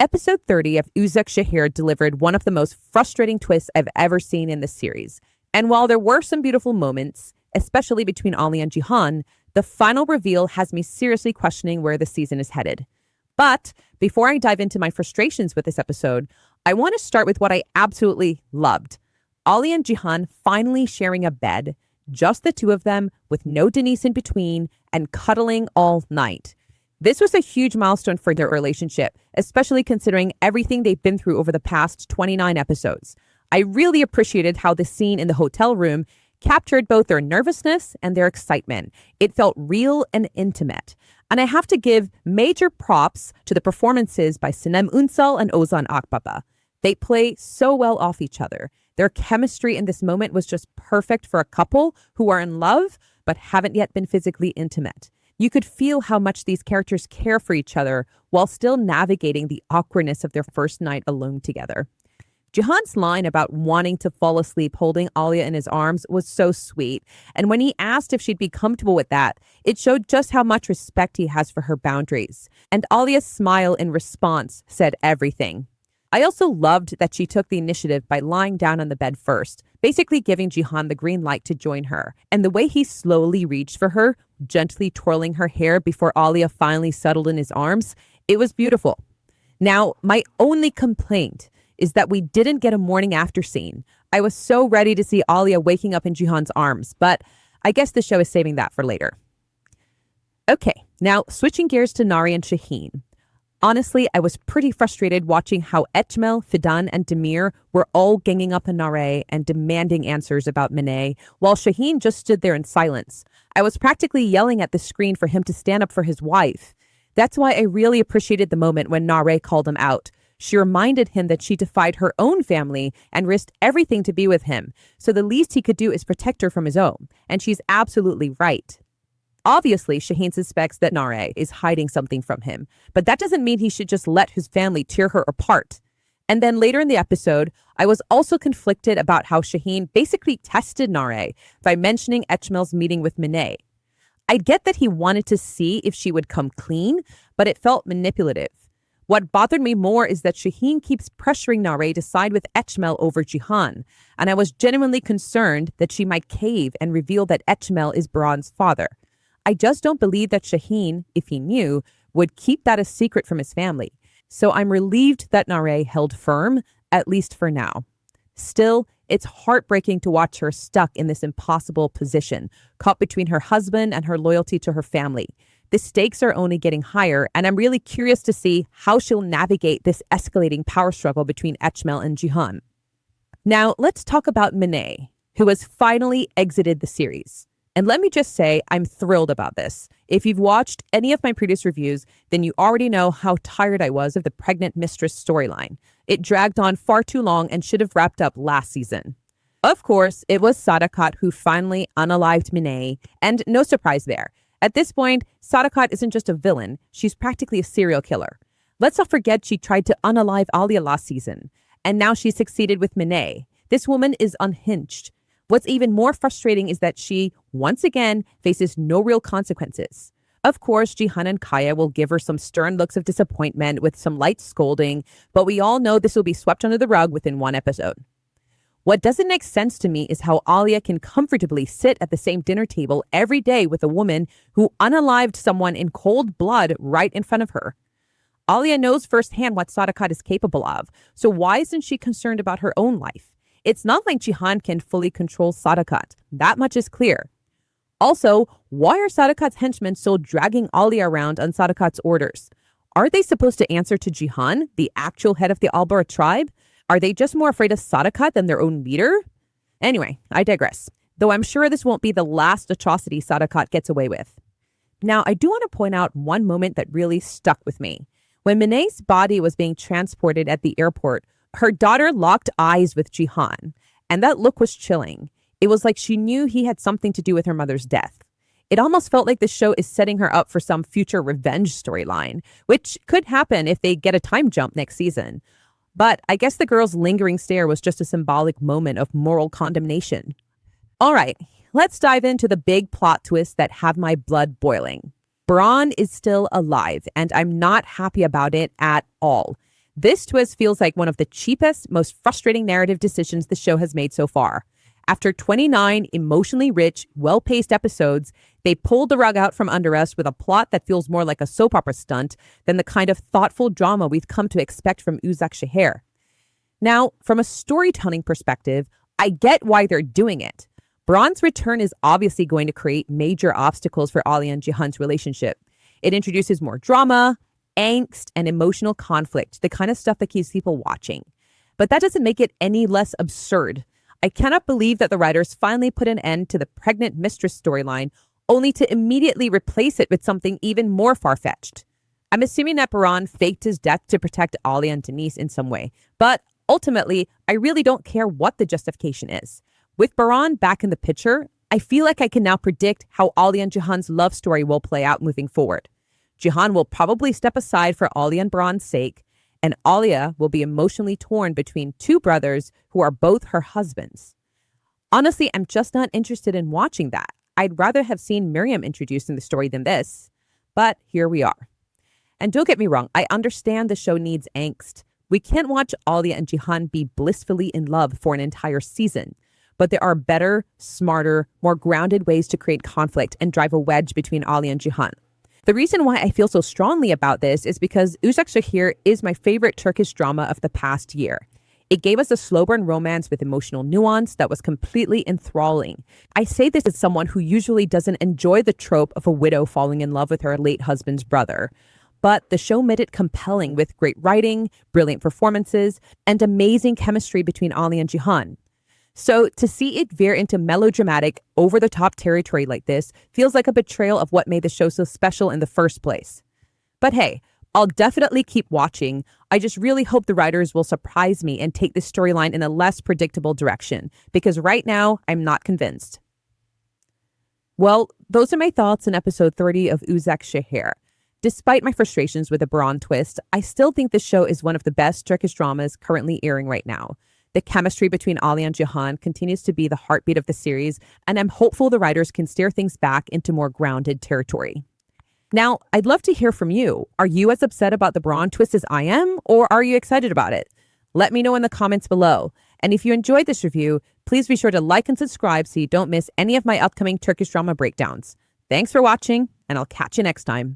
Episode 30 of Uzak Şehir delivered one of the most frustrating twists I've ever seen in this series. And while there were some beautiful moments, especially between Alya and Cihan, the final reveal has me seriously questioning where the season is headed. But before I dive into my frustrations with this episode, I want to start with what I absolutely loved. Alya and Cihan finally sharing a bed, just the two of them with no Denise in between and cuddling all night. This was a huge milestone for their relationship, especially considering everything they've been through over the past 29 episodes. I really appreciated how the scene in the hotel room captured both their nervousness and their excitement. It felt real and intimate. And I have to give major props to the performances by Sinem Ünsal and Ozan Akbaba. They play so well off each other. Their chemistry in this moment was just perfect for a couple who are in love but haven't yet been physically intimate. You could feel how much these characters care for each other while still navigating the awkwardness of their first night alone together. Cihan's line about wanting to fall asleep holding Alya in his arms was so sweet. And when he asked if she'd be comfortable with that, it showed just how much respect he has for her boundaries. And Alya's smile in response said everything. I also loved that she took the initiative by lying down on the bed first, basically giving Cihan the green light to join her. And the way he slowly reached for her, gently twirling her hair before Alya finally settled in his arms, it was beautiful. Now, my only complaint is that we didn't get a morning after scene. I was so ready to see Alya waking up in Cihan's arms, but I guess the show is saving that for later. Okay, now switching gears to Nare and Sahin. Honestly, I was pretty frustrated watching how Ecmel, Fidan, and Demir were all ganging up on Nare and demanding answers about Minay, while Sahin just stood there in silence. I was practically yelling at the screen for him to stand up for his wife. That's why I really appreciated the moment when Nare called him out. She reminded him that she defied her own family and risked everything to be with him, so the least he could do is protect her from his own. And she's absolutely right. Obviously, Sahin suspects that Nare is hiding something from him, but that doesn't mean he should just let his family tear her apart. And then later in the episode, I was also conflicted about how Sahin basically tested Nare by mentioning Ecmel's meeting with Minay. I get that he wanted to see if she would come clean, but it felt manipulative. What bothered me more is that Sahin keeps pressuring Nare to side with Ecmel over Cihan, and I was genuinely concerned that she might cave and reveal that Ecmel is Baran's father. I just don't believe that Sahin, if he knew, would keep that a secret from his family. So I'm relieved that Nare held firm, at least for now. Still, it's heartbreaking to watch her stuck in this impossible position, caught between her husband and her loyalty to her family. The stakes are only getting higher, and I'm really curious to see how she'll navigate this escalating power struggle between Ecmel and Cihan. Now, let's talk about Minay, who has finally exited the series. And let me just say, I'm thrilled about this. If you've watched any of my previous reviews, then you already know how tired I was of the pregnant mistress storyline. It dragged on far too long and should have wrapped up last season. Of course, it was Sadakat who finally unalived Minay, and no surprise there. At this point, Sadakat isn't just a villain, she's practically a serial killer. Let's not forget she tried to unalive Alya last season, and now she succeeded with Minay. This woman is unhinged. What's even more frustrating is that she, once again, faces no real consequences. Of course, Cihan and Kaya will give her some stern looks of disappointment with some light scolding, but we all know this will be swept under the rug within one episode. What doesn't make sense to me is how Alya can comfortably sit at the same dinner table every day with a woman who unalived someone in cold blood right in front of her. Alya knows firsthand what Sadakat is capable of, so why isn't she concerned about her own life? It's not like Cihan can fully control Sadakat. That much is clear. Also, why are Sadakat's henchmen still dragging Alya around on Sadakat's orders? Are they supposed to answer to Cihan, the actual head of the Albara tribe? Are they just more afraid of Sadakat than their own leader? Anyway, I digress. Though I'm sure this won't be the last atrocity Sadakat gets away with. Now, I do want to point out one moment that really stuck with me. When Minay's body was being transported at the airport, her daughter locked eyes with Cihan, and that look was chilling. It was like she knew he had something to do with her mother's death. It almost felt like the show is setting her up for some future revenge storyline, which could happen if they get a time jump next season. But I guess the girl's lingering stare was just a symbolic moment of moral condemnation. All right, let's dive into the big plot twists that have my blood boiling. Baran is still alive, and I'm not happy about it at all. This twist feels like one of the cheapest, most frustrating narrative decisions the show has made so far. After 29 emotionally rich, well-paced episodes, they pulled the rug out from under us with a plot that feels more like a soap opera stunt than the kind of thoughtful drama we've come to expect from Uzak Şehir. Now, from a storytelling perspective, I get why they're doing it. Burak's return is obviously going to create major obstacles for Alya and Cihan's relationship. It introduces more drama, angst, and emotional conflict, the kind of stuff that keeps people watching. But that doesn't make it any less absurd. I cannot believe that the writers finally put an end to the pregnant mistress storyline, only to immediately replace it with something even more far-fetched. I'm assuming that Burak faked his death to protect Alya and Denise in some way, but ultimately, I really don't care what the justification is. With Burak back in the picture, I feel like I can now predict how Alya and Cihan's love story will play out moving forward. Cihan will probably step aside for Alya and Burak's sake, and Alya will be emotionally torn between two brothers who are both her husbands. Honestly, I'm just not interested in watching that. I'd rather have seen Miriam introduced in the story than this. But here we are. And don't get me wrong, I understand the show needs angst. We can't watch Alya and Cihan be blissfully in love for an entire season. But there are better, smarter, more grounded ways to create conflict and drive a wedge between Alya and Cihan. The reason why I feel so strongly about this is because Uzak Şehir is my favorite Turkish drama of the past year. It gave us a slow burn romance with emotional nuance that was completely enthralling. I say this as someone who usually doesn't enjoy the trope of a widow falling in love with her late husband's brother. But the show made it compelling with great writing, brilliant performances, and amazing chemistry between Alya and Cihan. So to see it veer into melodramatic, over-the-top territory like this feels like a betrayal of what made the show so special in the first place. But hey, I'll definitely keep watching. I just really hope the writers will surprise me and take this storyline in a less predictable direction, because right now, I'm not convinced. Well, those are my thoughts on episode 30 of Uzak Şehir. Despite my frustrations with the Burak twist, I still think this show is one of the best Turkish dramas currently airing right now. The chemistry between Alya and Cihan continues to be the heartbeat of the series, and I'm hopeful the writers can steer things back into more grounded territory. Now, I'd love to hear from you. Are you as upset about the Burak twist as I am, or are you excited about it? Let me know in the comments below. And if you enjoyed this review, please be sure to like and subscribe so you don't miss any of my upcoming Turkish drama breakdowns. Thanks for watching, and I'll catch you next time.